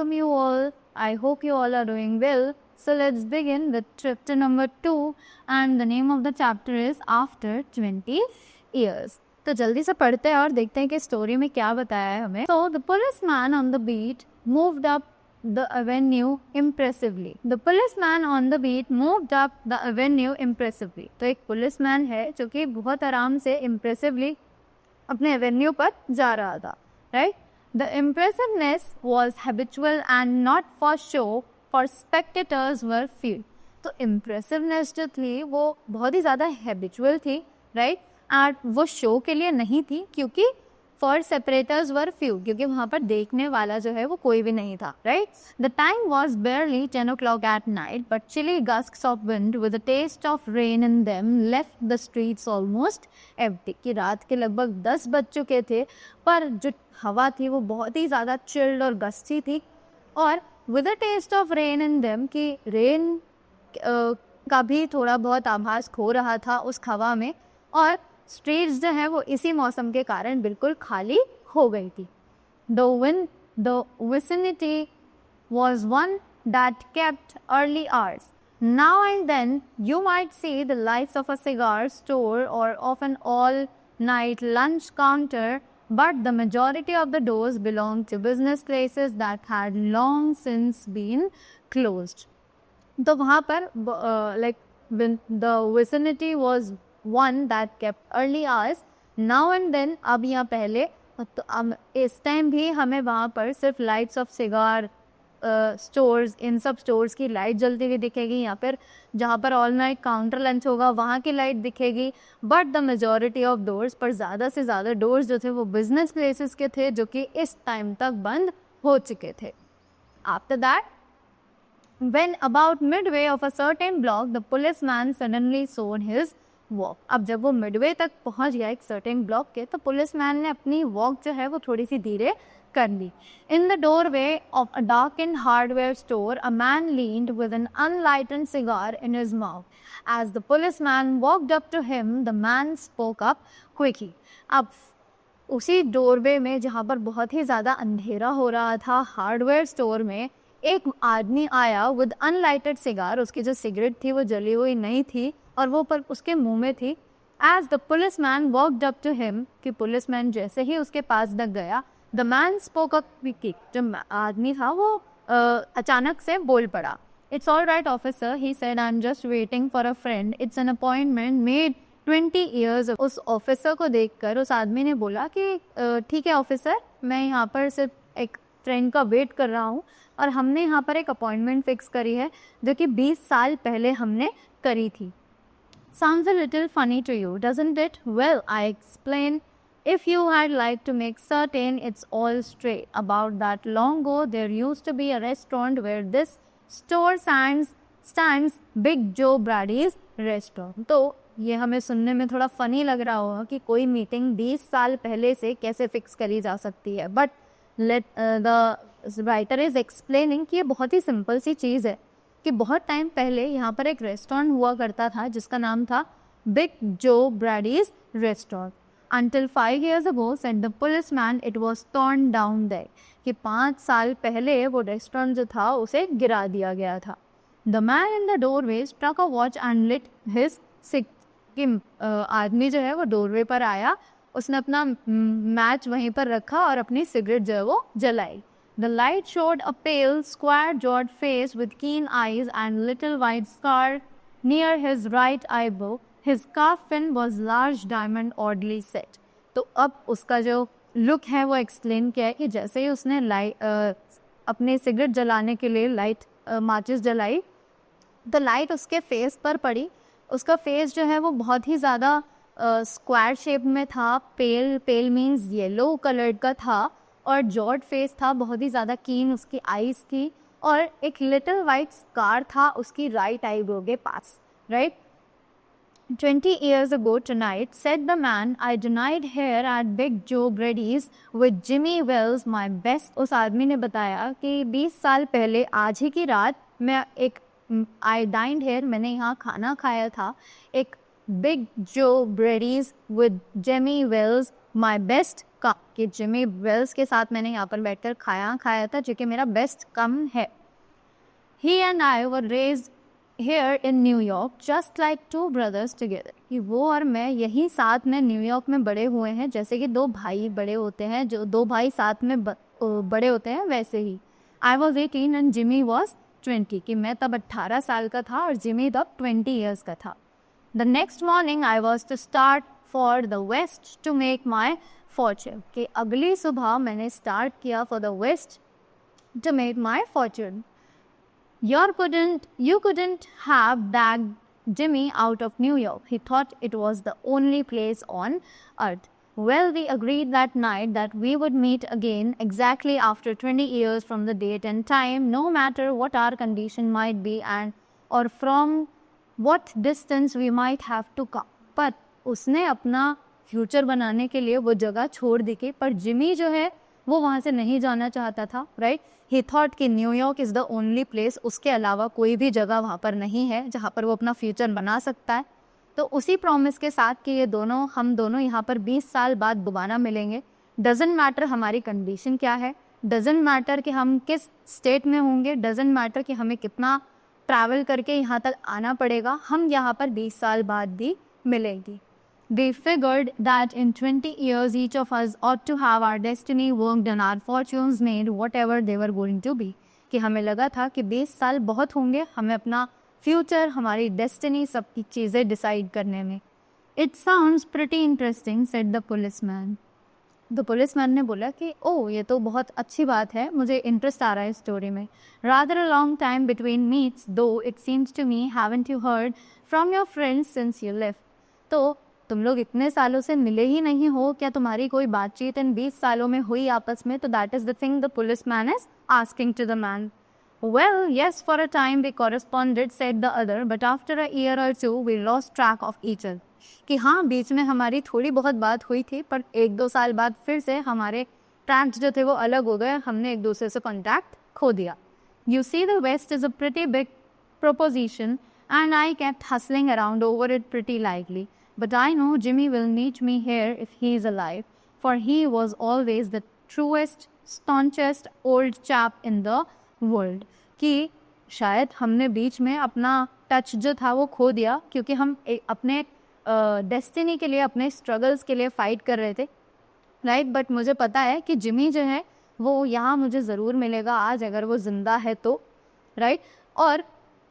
welcome you all. I hope you all are doing well. So let's begin with chapter number 2 and the name of the chapter is After 20 Years. तो जल्दी से पढ़ते हैं और देखते हैं कि स्टोरी में क्या बताया है हमें. So the policeman on the beat moved up the avenue impressively. The policeman on the beat moved up the avenue impressively. तो एक पुलिसमैन है जो कि बहुत आराम से impressively अपने एवेन्यू पर जा रहा था, right? The impressiveness was habitual and not for show, for spectators were few. तो impressiveness जो थी वो बहुत ही ज़्यादा habitual थी, right? और वो शो के लिए नहीं थी क्योंकि for separators were few, क्योंकि वहाँ पर देखने वाला जो है वो कोई भी नहीं था, right? The time was barely 10 o'clock at night, but chilly gusts of wind with a taste of rain in them left the streets almost empty. कि रात के लगभग 10 बज चुके थे पर जो हवा थी वो बहुत ही ज़्यादा चिल्ड और गस्ती थी और with a taste of rain in them कि रेन का भी थोड़ा बहुत आभास खो रहा था उस हवा में और स्ट्रीट्स जो है वो इसी मौसम के कारण बिल्कुल खाली हो गई थी. The vicinity was one that kept early hours. Now and then you might see the lights of a cigar store or of an all-night lunch counter, but the majority of the doors belonged to business places that had long since been closed. तो वहाँ पर the vicinity was one that kept early hours. Now and then अब यहाँ पहले तो इस time भी हमें वहाँ पर सिर्फ लाइट्स ऑफ सिगार स्टोर्स, इन सब स्टोर्स की लाइट जलती हुई दिखेगी. यहाँ पर जहाँ पर ऑल नाइट काउंटर लंच होगा वहाँ की लाइट दिखेगी. But the majority of doors, पर ज़्यादा से ज़्यादा डोर्स जो थे वो बिजनेस प्लेसेस के थे जो कि इस टाइम तक बंद हो चुके थे. After that when about midway of a certain block the policeman suddenly slowed his walk. अब जब वो मिडवे तक पहुंच गया एक सर्टेन ब्लॉक के तो पुलिसमैन ने अपनी वॉक जो है वो थोड़ी सी धीरे कर ली. In the doorway of a darkened hardware store a man leaned with an unlighted cigar in his mouth. As the policeman walked up to him the man spoke up quickly. अब उसी doorway में जहाँ पर बहुत ही ज़्यादा अंधेरा हो रहा था हार्डवेयर स्टोर में एक आदमी आया विद अनलाइटेड सिगार. उसकी जो सिगरेट थी वो जली हुई नहीं थी और वो पर उसके मुंह में थी. As the policeman walked up to him कि पुलिसमैन जैसे ही उसके पास तक गया the man spoke up quickly. जो आदमी था वो अचानक से बोल पड़ा. It's all right officer he said I am just waiting for a friend it's an appointment made 20 years. उस ऑफिसर को देखकर उस आदमी ने बोला कि ठीक है ऑफिसर, मैं यहाँ पर सिर्फ एक फ्रेंड का वेट कर रहा हूँ और हमने यहाँ पर एक अपॉइंटमेंट फिक्स करी है जो कि 20 साल पहले हमने करी थी. Sounds a little funny to you, doesn't it? Well, I explain. If you had liked to make certain it's all straight. About that long ago, there used to be a restaurant where this store stands Big Joe Brady's restaurant. तो ये हमें सुनने में थोड़ा funny लग रहा होगा कि कोई मीटिंग 20 साल पहले से कैसे फिक्स करी जा सकती है. But the writer is explaining कि ये बहुत ही सिंपल सी चीज़ है कि बहुत टाइम पहले यहाँ पर एक रेस्टोरेंट हुआ करता था जिसका नाम था बिग जो ब्रैडीज restaurant. Until 5 years ago, said the policeman, it was torn down there. कि 5 साल पहले वो रेस्टोरेंट जो था उसे गिरा दिया गया था. The man in the doorway struck a watch and lit his cigarette. कि आदमी जो है वो डोरवे पर आया, उसने अपना मैच वहीं पर रखा और अपनी सिगरेट जो है वो जलाई. The light showed a pale, square-jawed face with keen eyes and little white scar near his right eyebrow. His coffin was large diamond oddly set. तो अब उसका जो लुक है वो एक्सप्लेन किया है कि जैसे ही उसने अपने सिगरेट जलाने के लिए माचिस जलाई तो लाइट उसके फेस पर पड़ी. उसका फेस जो है वो बहुत ही ज़्यादा स्क्वायर शेप में था. पेल मीन्स येलो कलर का था और जॉर्ड फेस था, बहुत ही ज़्यादा कीन उसकी आईज थी और एक लिटिल वाइट स्कार था उसकी राइट आईब्रो के पास. Right. 20 years ago tonight, said the man, I denied here at Big Joe Brady's with Jimmy Wells, my best. उस आदमी ने बताया कि 20 साल पहले आज ही की रात मैं एक I dined here, मैंने यहाँ खाना खाया था एक Big Joe Brady's with Jimmy Wells, my best come, कि जिमी वेल्स के साथ मैंने यहाँ पर बैठकर खाया था, जो कि मेरा बेस्ट कम है. He and I were raised here in New York just like two brothers together. कि वो और मैं यही साथ में न्यूयॉर्क में बड़े हुए हैं, जैसे कि दो भाई बड़े होते हैं, जो दो भाई साथ में बड़े होते हैं वैसे ही. I was 18 and Jimmy was 20, कि मैं तब 18 साल का था और जिमी तब 20 years का था. The next morning I was to start for the west to make my fortune. कि अगली सुबह मैंने स्टार्ट किया for the west to make my fortune. You couldn't have bagged Jimmy out of New York. He thought it was the only place on earth. Well, we agreed that night that we would meet again exactly after 20 years from the date and time, no matter what our condition might be and or from what distance we might have to come. पर उसने अपना future बनाने के लिए वो जगह छोड़ दी थी, पर जिमी जो है वो वहाँ से नहीं जाना चाहता था, राइट. ही थॉट कि New York is the only place, उसके अलावा कोई भी जगह वहाँ पर नहीं है जहाँ पर वो अपना फ्यूचर बना सकता है. तो उसी प्रॉमिस के साथ कि हम दोनों यहाँ पर 20 साल बाद दोबारा मिलेंगे. डजेंट मैटर हमारी कंडीशन क्या है, डजेंट मैटर कि हम किस स्टेट में होंगे, डजेंट मैटर कि हमें कितना ट्रैवल करके यहाँ तक आना पड़ेगा, हम यहाँ पर 20 साल बाद भी मिलेंगे. We figured that in 20 years each of us ought to have our destiny worked and our fortunes made whatever they were going to be. कि हमें लगा था कि 20 साल बहुत होंगे हमें अपना फ्यूचर, हमारी डेस्टिनी, सबकी चीज़ें डिसाइड करने में. It sounds pretty interesting, said the policeman. तो पुलिसमैन ने बोला कि ओह ये तो बहुत अच्छी बात है, मुझे इंटरेस्ट आ रहा है इस स्टोरी में. Rather a long time between meets, though it seems to me, haven't you heard from your friends since you left? तो तुम लोग इतने सालों से मिले ही नहीं हो, क्या तुम्हारी कोई बातचीत इन 20 सालों में हुई आपस में? तो that is the thing the policeman is asking to the man. Well, yes, for a time we corresponded, said the other, but after a year or two we lost track of each other. कि हाँ बीच में हमारी थोड़ी बहुत बात हुई थी, पर 1-2 साल बाद फिर से हमारे ट्रैक्स जो थे वो अलग हो गए, हमने एक दूसरे से कॉन्टैक्ट खो दिया. You see, the West is a pretty big proposition and I kept hustling around over it pretty likely. But I know Jimmy will meet me here if he is alive, for he was always the truest, staunchest old chap in the world. कि शायद हमने बीच में अपना touch जो था वो खो दिया, क्योंकि हम अपने डेस्टिनी के लिए, अपने स्ट्रगल्स के लिए फ़ाइट कर रहे थे, राइट. बट मुझे पता है कि जिमी जो है वो यहाँ मुझे ज़रूर मिलेगा आज, अगर वो ज़िंदा है तो, राइट. और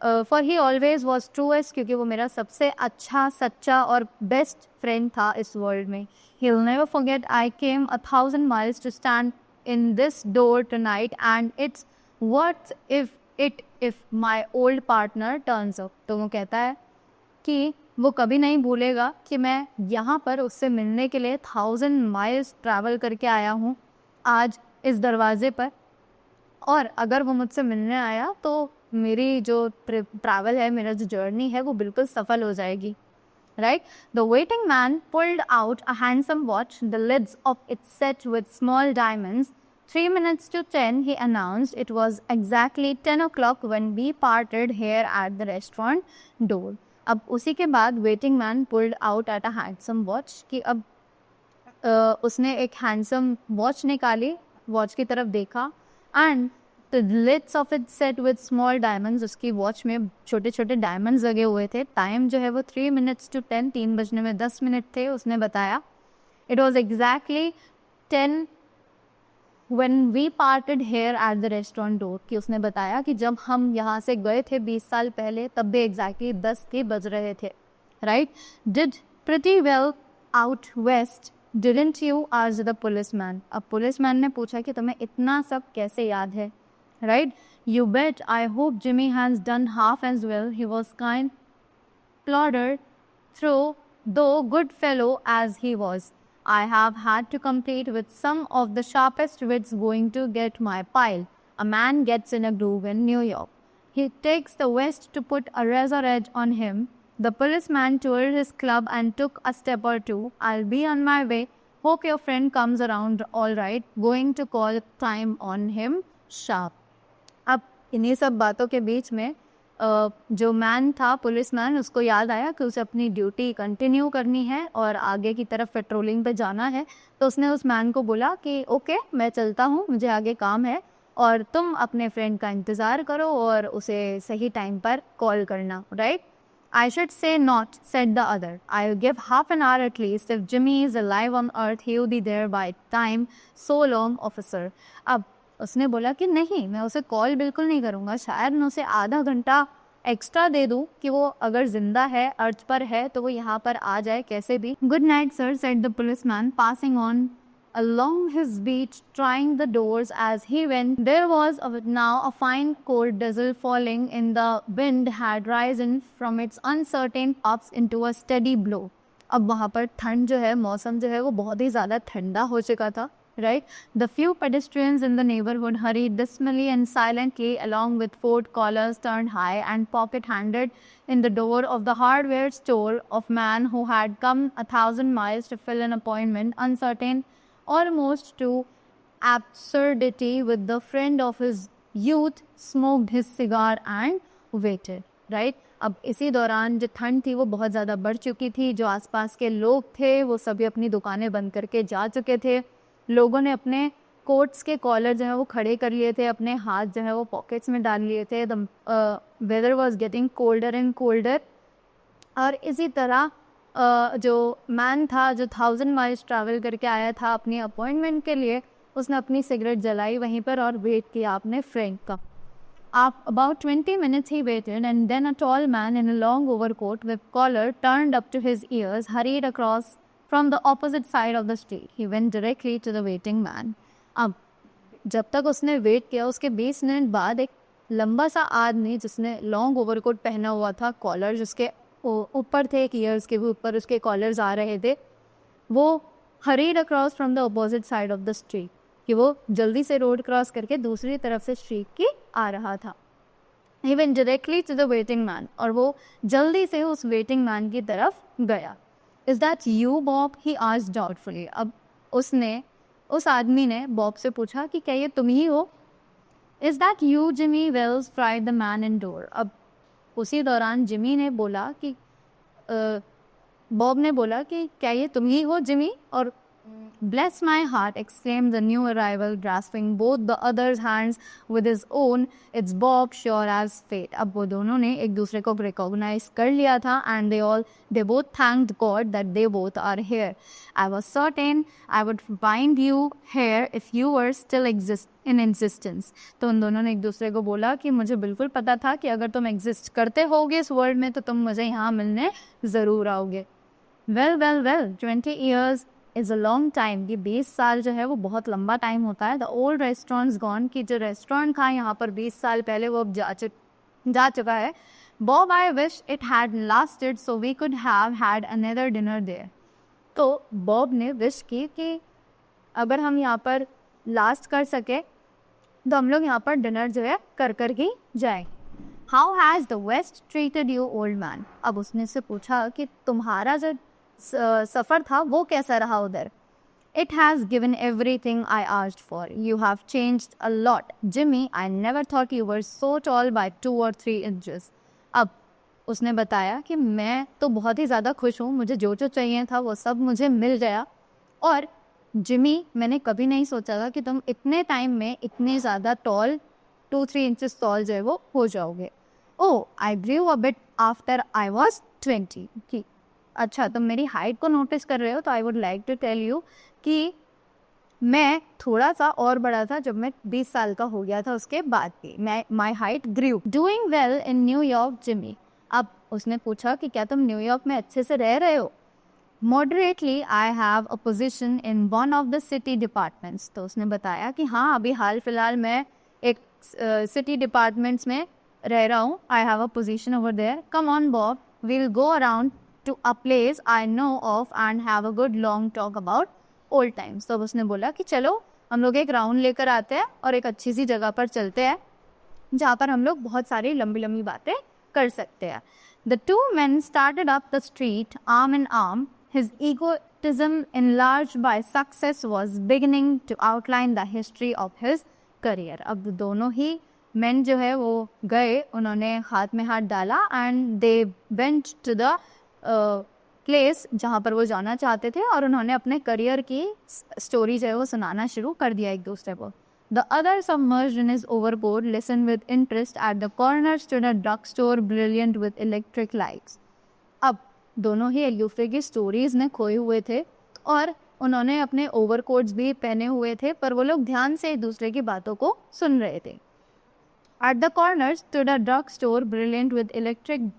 for he always was truest, क्योंकि वो मेरा सबसे अच्छा, सच्चा और बेस्ट फ्रेंड था इस वर्ल्ड में. He will never forget I came 1000 miles to stand in this door tonight and it's what if my old partner turns up. तो वो कहता है कि वो कभी नहीं भूलेगा कि मैं यहाँ पर उससे मिलने के लिए 1000 miles ट्रैवल करके आया हूँ आज इस दरवाजे पर, और अगर वो मुझसे मिलने आया तो मेरी जो ट्रैवल है, मेरा जो जर्नी है वो बिल्कुल सफल हो जाएगी, right. The waiting man pulled out a handsome watch, the lids of its set with small diamonds. 3 minutes to 10, he announced. It was exactly 10 o'clock when we parted here at the restaurant door. अब उसी के बाद waiting man pulled out at a handsome watch, कि अब उसने एक handsome watch निकाली, watch की तरफ देखा, and the lids of it set with small diamonds. उसकी वॉच में छोटे छोटे डायमंड्स लगे हुए थे. टाइम जो है वो 3 minutes to 10, 3 बजने में 10 मिनट थे, उसने बताया. It was exactly 10 when we parted here at the restaurant door, कि उसने बताया कि जब हम यहाँ से गए थे 20 साल पहले, तब भी एग्जैक्टली 10 के बज रहे थे, right. Did pretty well out west, didn't you? asked the policeman. अब पुलिसमैन ने पूछा कि तुम्हें इतना सब कैसे याद है, right. You bet. I hope Jimmy has done half as well. He was kind, plodder through, though good fellow as he was. I have had to compete with some of the sharpest wits going to get my pile. A man gets in a groove in New York. He takes the West to put a razor edge on him. The policeman twirled his club and took a step or two. I'll be on my way. Hope your friend comes around all right. Going to call time on him sharp. अब इन्हीं सब बातों के बीच में जो man था, police man, उसको याद आया कि उसे अपनी ड्यूटी कंटिन्यू करनी है और आगे की तरफ पेट्रोलिंग पे जाना है। तो उसने उस मैन को बोला कि ओके, मैं चलता हूँ, मुझे आगे काम है और तुम अपने फ्रेंड का इंतज़ार करो और उसे सही टाइम पर कॉल करना, right? I should say not, said the other. I'll give half an hour at least. If Jimmy is alive on earth, he will be there by time. So long, officer. अब उसने बोला कि नहीं, मैं उसे call बिल्कुल नहीं करूँगा, शायद मैं उसे आधा घंटा एक्स्ट्रा दे दूँ कि वो अगर जिंदा है, अर्थ पर है, तो वो यहाँ पर आ जाए कैसे भी. Good night sir, said the policeman, passing on along his beat, trying the doors as he went. There was now a fine cold drizzle falling in. The wind had risen from its uncertain ups into a steady blow. अब वहाँ पर ठंड जो है, मौसम जो है वो बहुत ही ज़्यादा ठंडा हो चुका था, right? The few pedestrians in the neighborhood hurried dismally and silently along with coat collars turned high and pocket-handed in the door of the hardware store of man who had come 1,000 miles to fill an appointment, uncertain almost to absurdity with the friend of his youth, smoked his cigar and waited, right? अब इसी दौरान जो ठंड थी वो बहुत ज़्यादा बढ़ चुकी थी, जो आसपास के लोग थे वो सभी अपनी दुकानें बंद करके जा चुके थे, लोगों ने अपने कोट्स के कॉलर जो है वो खड़े कर लिए थे, अपने हाथ जो है वो पॉकेट्स में डाल लिए थे. The weather was getting colder and colder. और इसी तरह जो मैन था, जो 1,000 माइल्स ट्रैवल करके आया था अपनी अपॉइंटमेंट के लिए, उसने अपनी सिगरेट जलाई वहीं पर और वेट किया अपने फ्रेंड का. About 20 minutes he waited, and then a tall man in a long overcoat with collar turned up to his ears hurried across from the opposite side of the street. He went directly to the waiting man. अब जब तक उसने wait किया, उसके 20 minute बाद एक लंबा सा आदमी जिसने लॉन्ग ओवरकोट पहना हुआ था, कॉलर जिसके ऊपर थे, ईयर्स के भी ऊपर उसके कॉलर्स आ रहे थे, वो hurried across from the opposite side of the street, कि वो जल्दी से रोड क्रॉस करके दूसरी तरफ से स्ट्रीट की आ रहा था. He went directly to the waiting man, और वो जल्दी से उस वेटिंग मैन की तरफ गया. Is that you, Bob? He asked doubtfully. अब उस आदमी ने बॉब से पूछा कि क्या ये तुम ही हो? Is that you, Jimmy Wells? cried the man in door. अब उसी दौरान जिमी ने बोला कि बॉब ने बोला कि क्या ये तुम ही हो जिमी? और bless my heart, exclaimed the new arrival, grasping both the other's hands with his own. It's Bob, sure as fate. अब वो दोनों ने एक दूसरे को recognize कर लिया था, and they both thanked God that they both are here. I was certain I would find you here if you were still in existence. तो उन दोनों ने एक दूसरे को बोला कि मुझे बिल्कुल पता था कि अगर तुम एग्जिस्ट करते होगे इस वर्ल्ड में तो तुम मुझे यहाँ मिलने ज़रूर आओगे. Well, 20 years is a long time. ये 20 साल जो है वो बहुत लंबा टाइम होता है. द ओल्ड रेस्टोरेंट्स गॉन, कि जो रेस्टोरेंट था यहाँ पर 20 साल पहले वो अब जा चुका है. Bob, I wish it had lasted so we could have had another dinner there. तो बॉब ने विश की कि अगर हम यहाँ पर लास्ट कर सके तो हम लोग यहाँ पर डिनर जो है कर ही जाए. How has the West treated you, old man? अब उसने से पूछा कि तुम्हारा जो सफ़र था वो कैसा रहा उधर. It has given everything I asked for. You have changed a lot. Jimmy, I never thought you were so tall by 2 or 3 inches. अब उसने बताया कि मैं तो बहुत ही ज़्यादा खुश हूँ, मुझे जो चाहिए था वो सब मुझे मिल गया. और जिमी, मैंने कभी नहीं सोचा था कि तुम इतने टाइम में इतने ज़्यादा टॉल, 2-3 इंचेस टॉल जो है वो हो जाओगे. Oh, I grew a bit after I was 20. कि अच्छा, तुम मेरी हाइट को नोटिस कर रहे हो, तो I would like to tell you कि मैं थोड़ा सा और बड़ा था जब मैं 20 साल का हो गया था. उसके बाद की my height grew. Doing well in New York, Jimmy? अब उसने पूछा कि क्या तुम न्यूयॉर्क में अच्छे से रह रहे हो? Moderately, I have a position in one of the city departments. तो उसने बताया कि हाँ, अभी हाल फिलहाल मैं एक सिटी डिपार्टमेंट्स में रह रहा हूँ. I have a position over there. Come on Bob, we'll go around to a place I know of and have a good long talk about old times. तो उसने बोला कि चलो हम लोग एक राउंड लेकर आते हैं और एक अच्छी सी जगह पर चलते हैं जहाँ पर हम लोग बहुत सारी लंबी बातें कर सकते हैं. The two men started up the street arm in arm. His egotism, enlarged by success, was beginning to outline the history of his career. अब दोनों ही men जो है वो गए, उन्होंने हाथ में हाथ डाला and they went to the place जहाँ पर वो जाना चाहते थे, और उन्होंने अपने करियर की स्टोरी जो है वो सुनाना शुरू कर दिया एक दूसरे को. The other, submerged in his overboard, listened with interest. At the corner stood a drugstore brilliant with electric lights. अब दोनों ही एक दूसरे की स्टोरीज में खोए हुए थे और उन्होंने अपने ओवरकोट्स भी पहने हुए थे, पर वो लोग ध्यान से एक दूसरे की बातों को सुन रहे थे. At the corner stood a drugstore brilliant with electric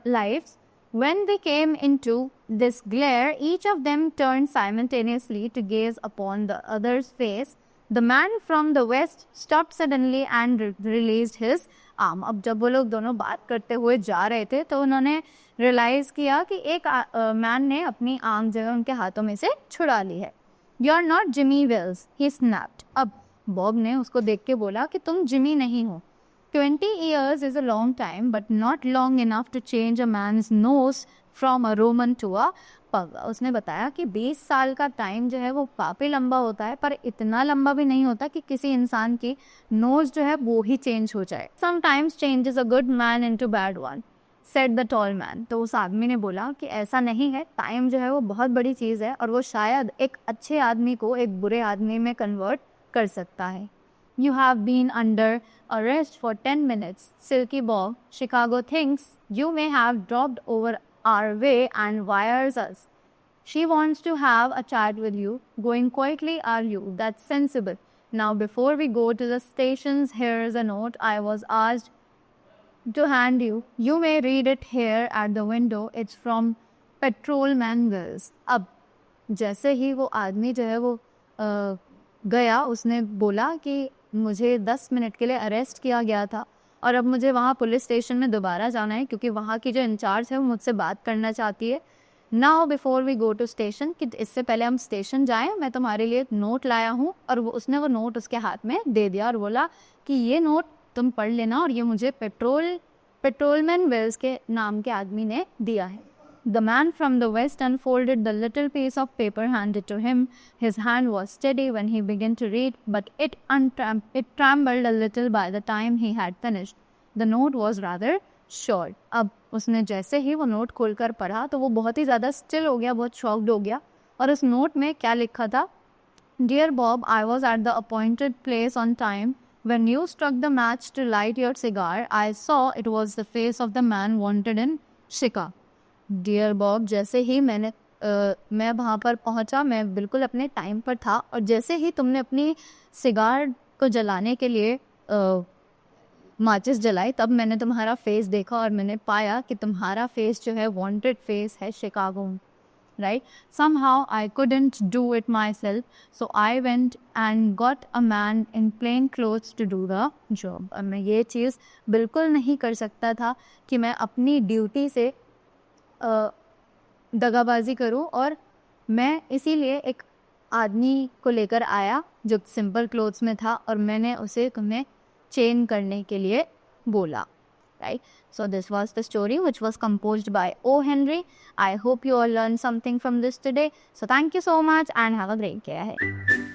lights. When they came into this glare, each of them turned simultaneously to gaze upon the other's face. The man from the west stopped suddenly and released his arm. अब जब वो लोग दोनों बात करते हुए जा रहे थे तो उन्होंने रियलाइज़ किया कि एक मैन ने अपनी आर्म जो है उनके हाथों में से छुड़ा ली है. You are not Jimmy Wells, he snapped. अब बॉब ने उसको देख के बोला कि तुम जिमी नहीं हो. 20 years is a long time, but not long enough to change a man's nose from a Roman to a pug. उसने बताया कि 20 साल का टाइम जो है वो काफ़ी लंबा होता है, पर इतना लंबा भी नहीं होता कि किसी इंसान की नोज जो है वो ही चेंज हो जाए. Sometimes changes a good man into bad one, said the tall man. तो उस आदमी ने बोला कि ऐसा नहीं है, टाइम जो है वो बहुत बड़ी चीज़ है और वो शायद एक अच्छे आदमी को एक बुरे आदमी में कन्वर्ट कर सकता है. You have been under arrest for 10 minutes, Silky Bob. Chicago thinks you may have dropped over our way and wires us. She wants to have a chat with you. Going quietly, are you? That's sensible. Now, before we go to the stations, here's a note I was asked to hand you. You may read it here at the window. It's from Patrolman Girls. अब जैसे ही वो आदमी जो है वो गया, उसने बोला कि मुझे 10 मिनट के लिए अरेस्ट किया गया था और अब मुझे वहाँ पुलिस स्टेशन में दोबारा जाना है क्योंकि वहाँ की जो इंचार्ज है वो मुझसे बात करना चाहती है. Now before we go to station, कि इससे पहले हम स्टेशन जाएं, मैं तुम्हारे लिए एक नोट लाया हूँ. और उसने वो नोट उसके हाथ में दे दिया और बोला कि ये नोट तुम पढ़ लेना और ये मुझे पेट्रोलमैन वेल्स के नाम के आदमी ने दिया है. The man from the west unfolded the little piece of paper handed to him. His hand was steady when he began to read, but it trembled a little by the time he had finished. The note was rather short. अब उसने जैसे ही वो note खोलकर पढ़ा तो वो बहुत ही ज़्यादा स्टिल हो गया, बहुत शॉक्ड हो गया. और उस नोट में क्या लिखा था? Dear Bob, I was at the appointed place on time. When you struck the match to light your cigar, I saw it was the face of the man wanted in Chicago. Dear Bob, जैसे ही मैं वहाँ पर पहुँचा, मैं बिल्कुल अपने time पर था और जैसे ही तुमने अपनी सिगार को जलाने के लिए माचिस जलाई, तब मैंने तुम्हारा फेस देखा और मैंने पाया कि तुम्हारा फेस जो है वांटेड फेस है Chicago. Right. Somehow I couldn't do it myself, so I went and got a man in plain clothes to do the job. और मैं ये चीज़ बिल्कुल नहीं कर सकता था कि मैं अपनी ड्यूटी से दगाबाजी करूं, और मैं इसीलिए एक आदमी को लेकर आया जो सिंपल क्लोथ्स में था और मैंने उसे तुम्हें चेन करने के लिए बोला. Right. So this was the story which was composed by O. Henry. I hope you all learned something from this today. So thank you so much and have a great day ahead.